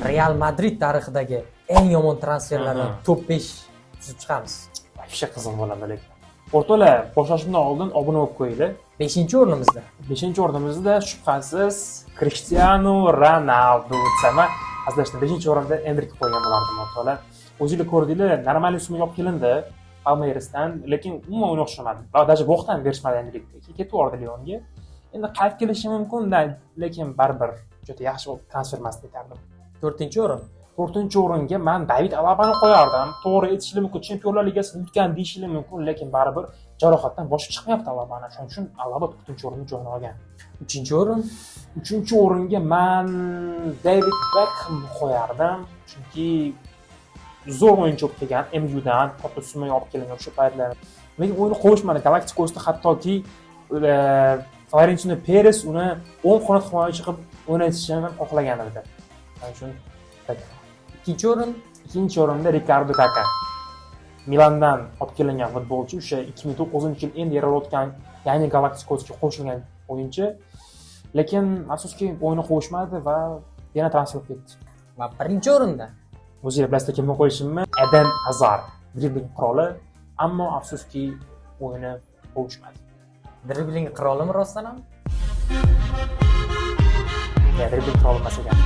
Real Madrid tarixidagi eng yomon transferlardan top 5 tuzib chiqamiz. Вообще qiziq bo'ladi lekin. O'rtoqlar, boshlashimdan oldin obuna bo'lib qo'yinglar. 5-o'rnimizda 5-o'rnimizda shubhasiz Cristiano Ronaldo desam, aslida 5-o'rinda Enrik qo'ygan bo'lardim o'rtoqlar. O'zingizlar ko'rdinglar, normal summa olib kelindi Palmeiresdan, lekin umuman o'yin o'xshamadi. Даже bo'xtan berishmadi Enrikga. Ketib yubordi Leonga. Endi qaytib kelishi mumkin, lekin baribir juda yaxshi transfer emas degandim. 4-o'rin. 4-o'ringa men David Alabani qo'yardim. To'g'ri aytishim mumkin, Chempionlar Ligasini yutgan deyishim mumkin, lekin baribir jarohatdan boshi chiqmayapti Alabani. Shuning uchun Alaba 4-o'ringa joyini olgan. 3-o'rin. 3-o'ringa men David Beckham qo'yardim, chunki zo'r o'yinchi bo'lib kelgan, MU dan katta summaga olib kelingan o'sha paytlar. Lekin o'yini qo'shmadi. Galaktikosda hattoki Florentino Perez uni 10 qanot himoyachi qilib o'ynatishni xohlagan edi. Shuning uchun 2-o'rin. 2-o'rinda Ricardo Kaka. Milandan olib kelingan futbolchi, o'sha 2009-yil endi yaralayotgan yangi Galaktikosga qo'shilgan o'yinchi. Lekin afsuski o'yini qo'shmadi va yana transfer ketdi. Va 1-o'rinda O'zingizlar bilasizlar kimni qo'yishimni? Eden Hazard, dribling qiroli, ammo afsuski o'yini qo'shmadi. dribling qirolimi rostdan ham? Ya dribling qiroli emas ekan.